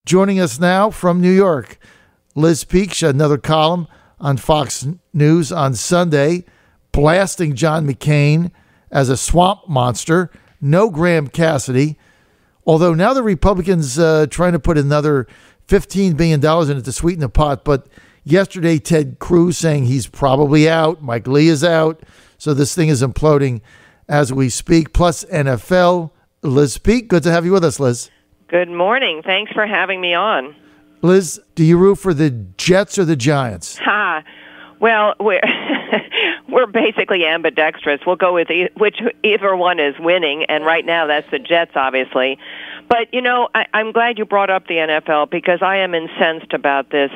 Joining us now from New York, Liz Peek. She had another column on Fox News on Sunday, blasting John McCain as a swamp monster. No Graham Cassidy. Although now the Republicans trying to put another $15 billion in it to sweeten the pot. But yesterday, Ted Cruz saying he's probably out. Mike Lee is out. So this thing is imploding as we speak. Plus NFL. Liz Peek, good to have you with us, Liz. Good morning. Thanks for having me on. Liz, do you root for the Jets or the Giants? Well, we're basically ambidextrous. We'll go with either one is winning, and right now that's the Jets, obviously. But, I'm glad you brought up the NFL because I am incensed about this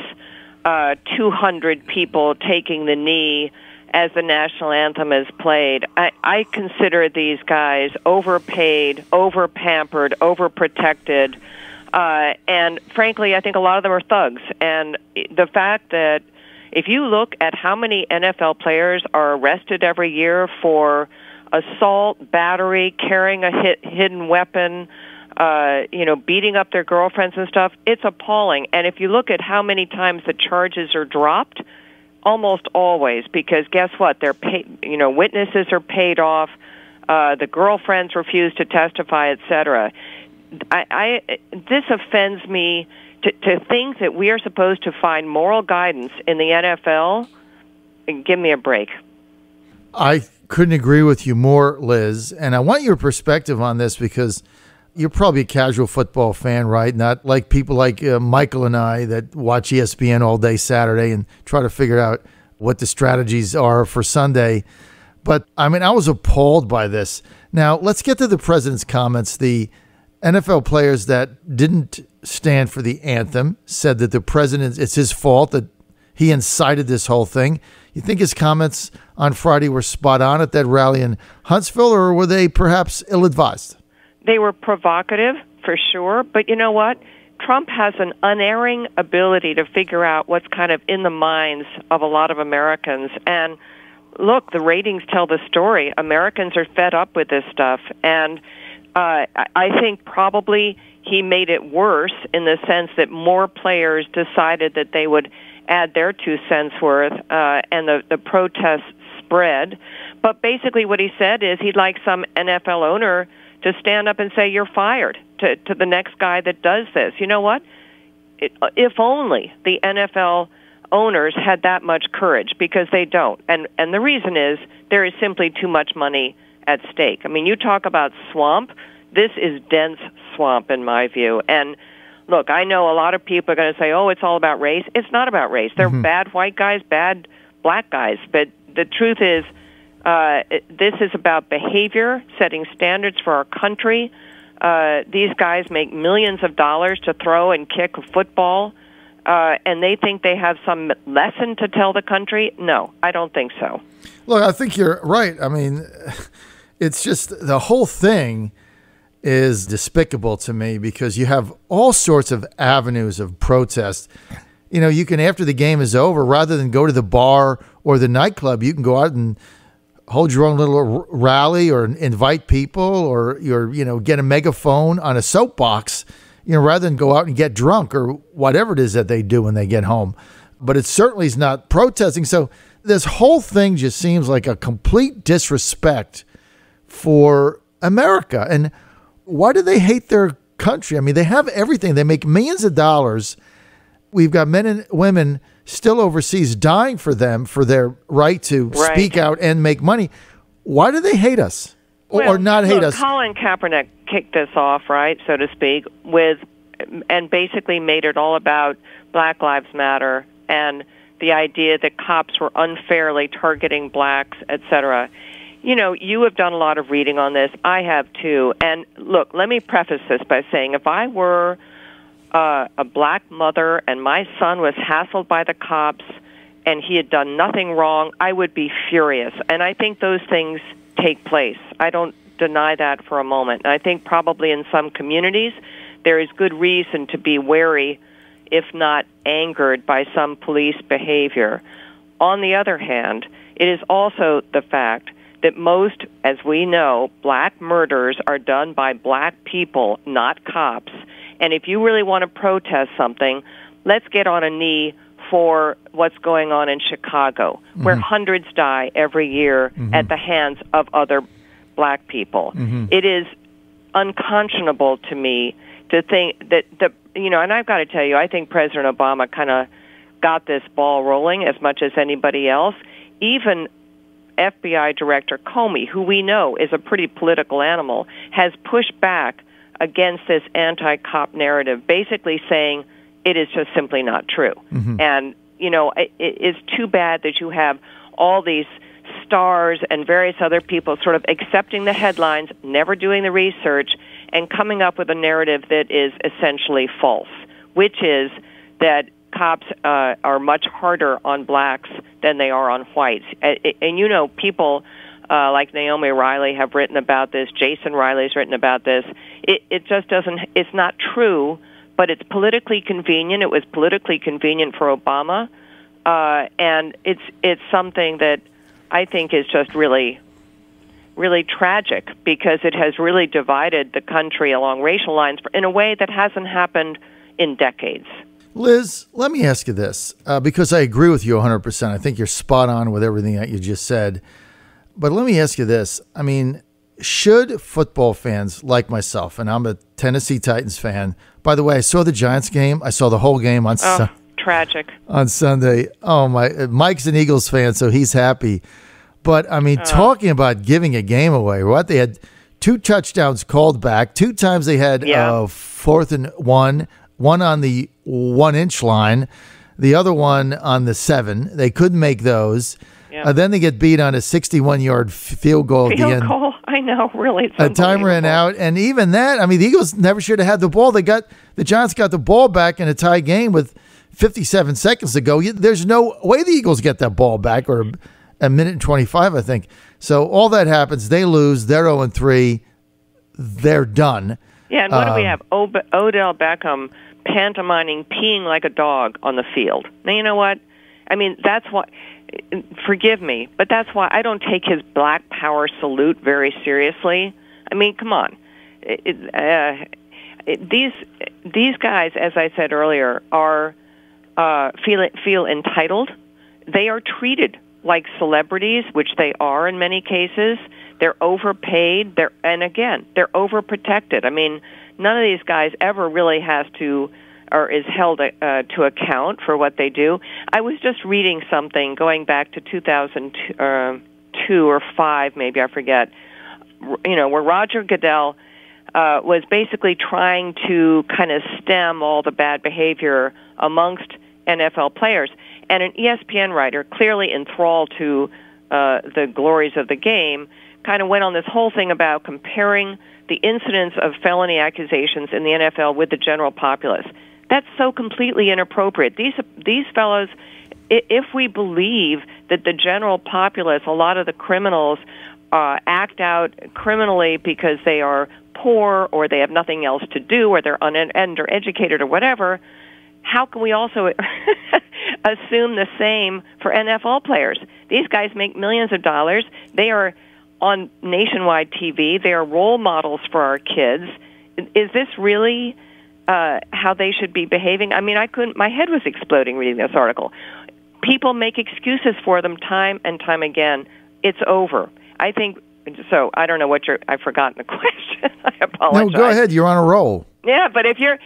200 people taking the knee as the national anthem is played. I consider these guys overpaid, overpampered, overprotected, and frankly, I think a lot of them are thugs. And the fact that if you look at how many NFL players are arrested every year for assault, battery, carrying a hidden weapon, beating up their girlfriends and stuff, it's appalling. And if you look at how many times the charges are dropped, almost always, because guess what? They're witnesses are paid off, the girlfriends refuse to testify, etc. This offends me to think that we are supposed to find moral guidance in the NFL. Give me a break. I couldn't agree with you more, Liz. And I want your perspective on this because you're probably a casual football fan, right? Not like people like Michael and I that watch ESPN all day Saturday and try to figure out what the strategies are for Sunday. But, I was appalled by this. Now, let's get to the president's comments. The NFL players that didn't stand for the anthem said that the president, it's his fault that he incited this whole thing. You think his comments on Friday were spot on at that rally in Huntsville, or were they perhaps ill-advised? They were provocative, for sure, but you know what? Trump has an unerring ability to figure out what's kind of in the minds of a lot of Americans. And look, the ratings tell the story. Americans are fed up with this stuff, and I think probably he made it worse in the sense that more players decided that they would add their 2 cents worth, and the protests spread. But basically what he said is he'd like some NFL owner to stand up and say, you're fired, to the next guy that does this. You know what? If only the NFL owners had that much courage, because they don't. And the reason is there is simply too much money at stake. You talk about swamp. This is dense swamp, in my view. And look, I know a lot of people are going to say, oh, it's all about race. It's not about race. There are bad white guys, bad black guys. But the truth is, this is about behavior, setting standards for our country. These guys make millions of dollars to throw and kick a football, and they think they have some lesson to tell the country. No, I don't think so. Look, I think you're right. It's just the whole thing is despicable to me because you have all sorts of avenues of protest. You can, after the game is over, rather than go to the bar or the nightclub, you can go out and hold your own little rally or invite people or get a megaphone on a soapbox, rather than go out and get drunk or whatever it is that they do when they get home. But it certainly is not protesting. So this whole thing just seems like a complete disrespect for America. And why do they hate their country? They have everything. They make millions of dollars. We've got men and women still overseas dying for them, for their right to speak out and make money. Why do they hate us or not hate us? Colin Kaepernick kicked this off, right, so to speak, and basically made it all about Black Lives Matter and the idea that cops were unfairly targeting blacks, etc. You have done a lot of reading on this. I have too. And look, let me preface this by saying if I were a black mother and my son was hassled by the cops and he had done nothing wrong, I would be furious. And I think those things take place. I don't deny that for a moment. And I think probably in some communities there is good reason to be wary, if not angered, by some police behavior. On the other hand, it is also the fact that most, as we know, black murders are done by black people, not cops. And if you really want to protest something, let's get on a knee for what's going on in Chicago, where hundreds die every year at the hands of other black people. It is unconscionable to me to think that and I've got to tell you, I think President Obama kind of got this ball rolling as much as anybody else. Even FBI Director Comey, who we know is a pretty political animal, has pushed back against this anti-cop narrative, basically saying it is just simply not true. And, it's too bad that you have all these stars and various other people sort of accepting the headlines, never doing the research, and coming up with a narrative that is essentially false, which is that cops are much harder on blacks than they are on whites. And people like Naomi Riley have written about this. Jason Riley's written about this. It just doesn't, it's not true, but it's politically convenient. It was politically convenient for Obama. And it's something that I think is just really, really tragic, because it has really divided the country along racial lines in a way that hasn't happened in decades. Liz, let me ask you this, because I agree with you 100%. I think you're spot on with everything that you just said. But let me ask you this. I mean, should football fans like myself, and I'm a Tennessee Titans fan. By the way, I saw the Giants game. I saw the whole game on tragic. On Sunday. Oh, Mike's an Eagles fan, so he's happy. But, I mean, talking about giving a game away, they had 2 touchdowns called back. 2 times they had 4th and 1. One on the 1-inch line, the other one on the 7. They couldn't make those. Yeah. Then they get beat on a 61-yard field goal at the end. Goal? I know, really. A time ran out, and even that, I mean, the Eagles never should have had the ball. The Giants got the ball back in a tie game with 57 seconds to go. There's no way the Eagles get that ball back, or a minute and 25, I think. So all that happens. They lose. They're 0-3. They're done. Yeah, and what do we have? Odell Beckham pantomiming, peeing like a dog on the field. Now, you know what? I mean, that's why, forgive me, but that's why I don't take his Black Power salute very seriously. I mean, come on. These guys, as I said earlier, are feel entitled. They are treated like celebrities, which they are in many cases. They're overpaid. They're overprotected. I mean, none of these guys ever really has to or is held to account for what they do. I was just reading something going back to 2002 or 5, maybe, I forget, where Roger Goodell was basically trying to kind of stem all the bad behavior amongst NFL players. And an ESPN writer, clearly enthralled to the glories of the game, kind of went on this whole thing about comparing the incidence of felony accusations in the NFL with the general populace. That's so completely inappropriate. These fellows, if we believe that the general populace, a lot of the criminals, act out criminally because they are poor or they have nothing else to do or they're undereducated or whatever, how can we also assume the same for NFL players? These guys make millions of dollars. They are on nationwide TV. They are role models for our kids. Is this really how they should be behaving? I mean, my head was exploding reading this article. People make excuses for them time and time again. It's over. I think so. I don't know I've forgotten the question. I apologize. No, go ahead. You're on a roll. Yeah, but if your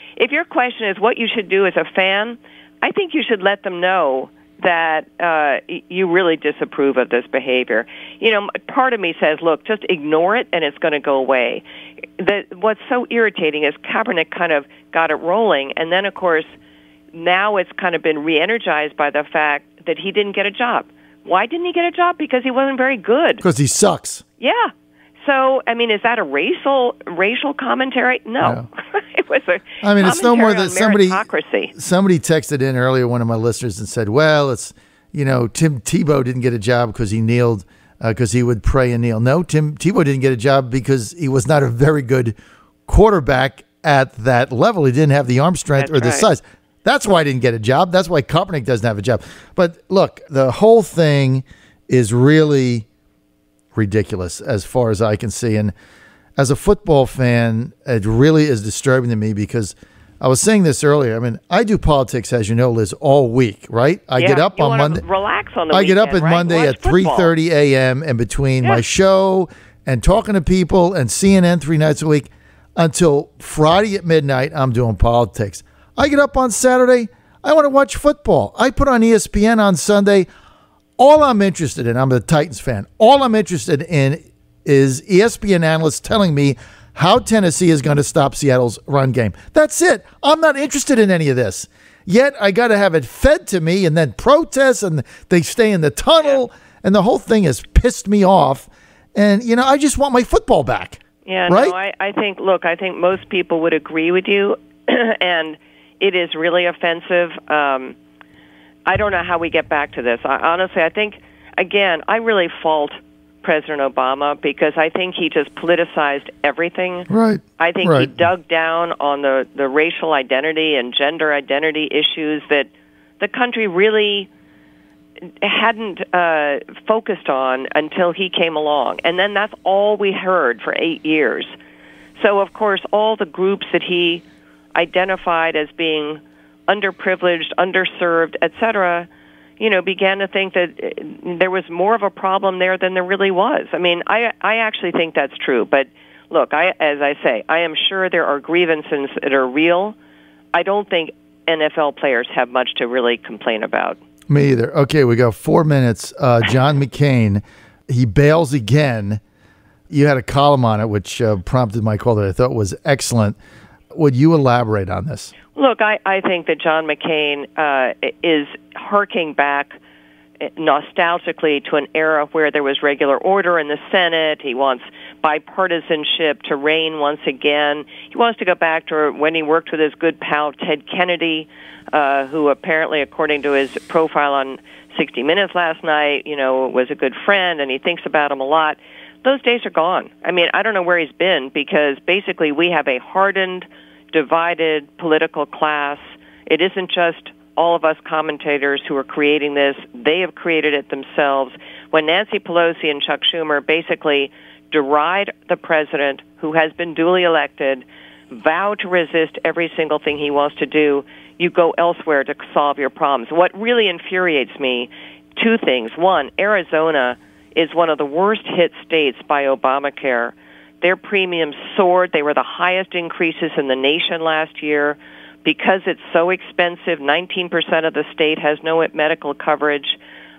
question is what you should do as a fan, I think you should let them know that you really disapprove of this behavior. Part of me says, look, just ignore it and it's going to go away. What's so irritating is Kaepernick kind of got it rolling, and then, of course, now it's kind of been re-energized by the fact that he didn't get a job. Why didn't he get a job? Because he wasn't very good. Because he sucks. Yeah. So, I mean, is that a racial commentary? No. It was a it's no more than somebody meritocracy. texted in earlier, one of my listeners, and said, well, it's, Tim Tebow didn't get a job because he kneeled, because he would pray and kneel. No, Tim Tebow didn't get a job because he was not a very good quarterback at that level. He didn't have the arm strength or the size. That's why he didn't get a job. That's why Kaepernick doesn't have a job. But look, the whole thing is really ridiculous as far as I can see. And as a football fan, it really is disturbing to me because I was saying this earlier. I mean, I do politics, as you know, Liz, all week, right? I get up on Monday. Relax on the I weekend, get up on right? Monday Watch at 3:30 a.m. and between my show and talking to people and CNN 3 nights a week until Friday at midnight, I'm doing politics. I get up on Saturday. I want to watch football. I put on ESPN on Sunday. All I'm interested in, I'm a Titans fan. All I'm interested in is ESPN analysts telling me how Tennessee is going to stop Seattle's run game. That's it. I'm not interested in any of this. Yet I got to have it fed to me and then protests and they stay in the tunnel and the whole thing has pissed me off. And, you know, I just want my football back. Yeah, right? No, I think most people would agree with you and it is really offensive. I don't know how we get back to this. Honestly, I think, again, I really fault President Obama because I think he just politicized everything. Right. I think he dug down on the racial identity and gender identity issues that the country really hadn't focused on until he came along. And then that's all we heard for 8 years. So, of course, all the groups that he identified as being underprivileged, underserved, etc., you know, began to think that there was more of a problem there than there really was. I mean, I actually think that's true. But look, as I say, I am sure there are grievances that are real. I don't think NFL players have much to really complain about. Me either. Okay, we got 4 minutes. John McCain, he bails again. You had a column on it, which prompted my call that I thought was excellent. Would you elaborate on this? Look, I think that John McCain is harking back nostalgically to an era where there was regular order in the Senate. He wants bipartisanship to reign once again. He wants to go back to when he worked with his good pal Ted Kennedy, who apparently, according to his profile on 60 Minutes last night, you know, was a good friend, and he thinks about him a lot. Those days are gone. I mean, I don't know where he's been because basically we have a hardened, divided political class. It isn't just all of us commentators who are creating this. They have created it themselves. When Nancy Pelosi and Chuck Schumer basically deride the president who has been duly elected, vow to resist every single thing he wants to do, you go elsewhere to solve your problems. What really infuriates me, two things. One, Arizona is one of the worst hit states by Obamacare. Their premiums soared. They were the highest increases in the nation last year. Because it's so expensive, 19% of the state has no medical coverage.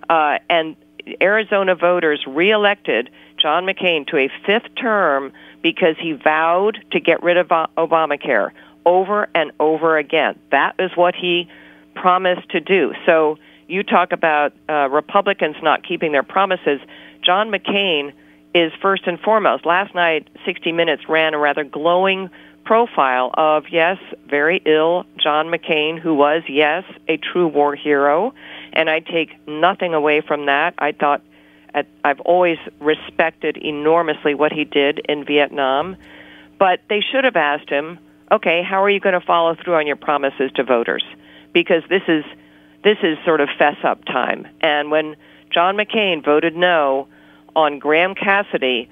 And Arizona voters reelected John McCain to a fifth term because he vowed to get rid of Obamacare over and over again. That is what he promised to do. So you talk about Republicans not keeping their promises. John McCain is first and foremost. Last night, 60 Minutes ran a rather glowing profile of, yes, very ill John McCain, who was, yes, a true war hero. And I take nothing away from that. I've always respected enormously what he did in Vietnam. But they should have asked him, okay, how are you going to follow through on your promises to voters? Because this is sort of fess-up time. And when John McCain voted no on Graham Cassidy,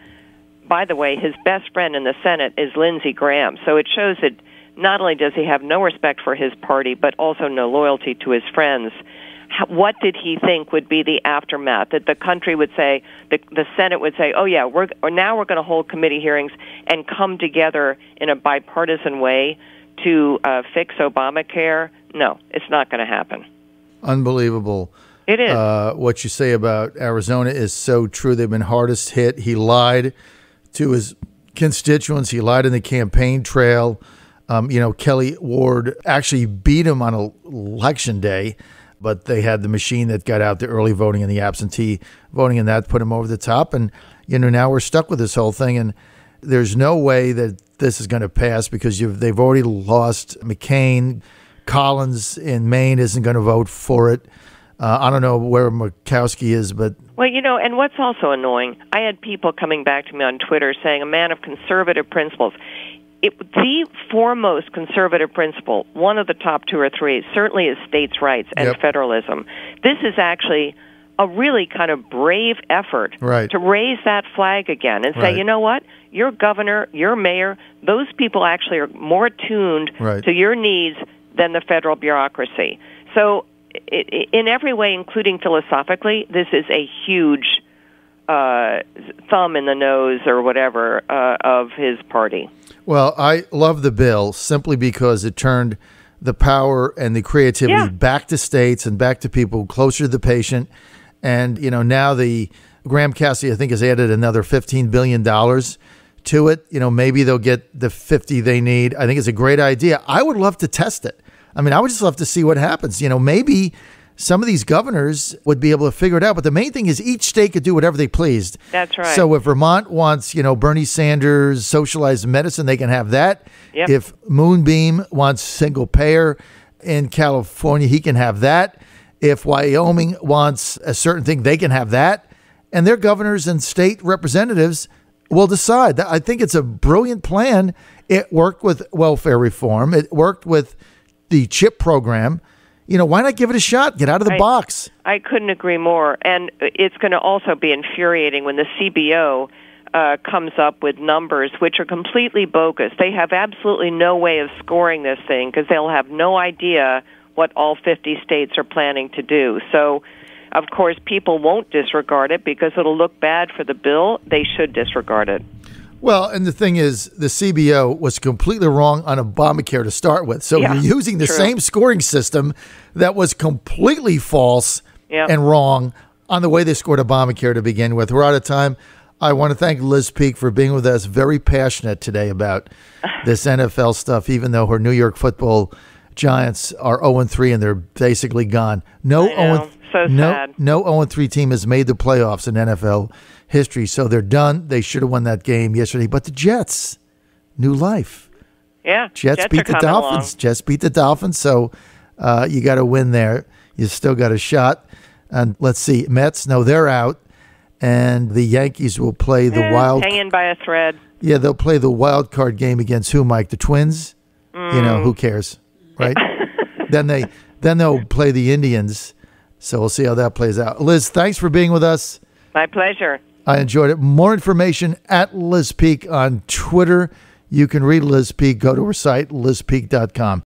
by the way, his best friend in the Senate is Lindsey Graham. So it shows that not only does he have no respect for his party, but also no loyalty to his friends. What did he think would be the aftermath? That the country would say, the Senate would say, oh, yeah, now we're going to hold committee hearings and come together in a bipartisan way to fix Obamacare? No, it's not going to happen. Unbelievable. It is. What you say about Arizona is so true. They've been hardest hit. He lied to his constituents. He lied in the campaign trail. Kelly Ward actually beat him on election day, but they had the machine that got out the early voting and the absentee voting, and that put him over the top. And, now we're stuck with this whole thing. And there's no way that this is going to pass because they've already lost McCain. Collins in Maine isn't going to vote for it. I don't know where Murkowski is, but... Well, and what's also annoying, I had people coming back to me on Twitter saying a man of conservative principles. The foremost conservative principle, one of the top two or three, certainly is states' rights and federalism. This is actually a really kind of brave effort to raise that flag again and say, you know what? your governor, your mayor, those people actually are more attuned Right. to your needs than the federal bureaucracy. So in every way, including philosophically, this is a huge thumb in the nose or whatever of his party. Well, I love the bill simply because it turned the power and the creativity back to states and back to people closer to the patient. And, now the Graham Cassidy, I think, has added another $15 billion to it. Maybe they'll get the 50 they need. I think it's a great idea. I would love to test it. I mean, I would just love to see what happens. Maybe some of these governors would be able to figure it out. But the main thing is each state could do whatever they pleased. That's right. So if Vermont wants, Bernie Sanders socialized medicine, they can have that. Yep. If Moonbeam wants single payer in California, he can have that. If Wyoming wants a certain thing, they can have that. And their governors and state representatives will decide. I think it's a brilliant plan. It worked with welfare reform. It worked with the CHIP program. Why not give it a shot? Get out of the box. I couldn't agree more. And it's going to also be infuriating when the CBO comes up with numbers which are completely bogus. They have absolutely no way of scoring this thing because they'll have no idea what all 50 states are planning to do. So, of course, people won't disregard it because it'll look bad for the bill. They should disregard it. Well, and the thing is, the CBO was completely wrong on Obamacare to start with. So you're using the same scoring system that was completely false and wrong on the way they scored Obamacare to begin with. We're out of time. I want to thank Liz Peek for being with us. Very passionate today about this NFL stuff, even though her New York Football Giants are 0-3 and they're basically gone. No 0-3 team has made the playoffs in NFL history, so they're done. They should have won that game yesterday. But the Jets, new life. Yeah, Jets beat the Dolphins. Along. Jets beat the Dolphins, so you got to win there. You still got a shot. And let's see, Mets, no, they're out. And the Yankees will play the hanging by a thread. Yeah, they'll play the wild card game against who, Mike? The Twins? Who cares, right? then they'll play the Indians. So we'll see how that plays out. Liz, thanks for being with us. My pleasure. I enjoyed it. More information at Liz Peek on Twitter. You can read Liz Peek. Go to her site, lizpeek.com.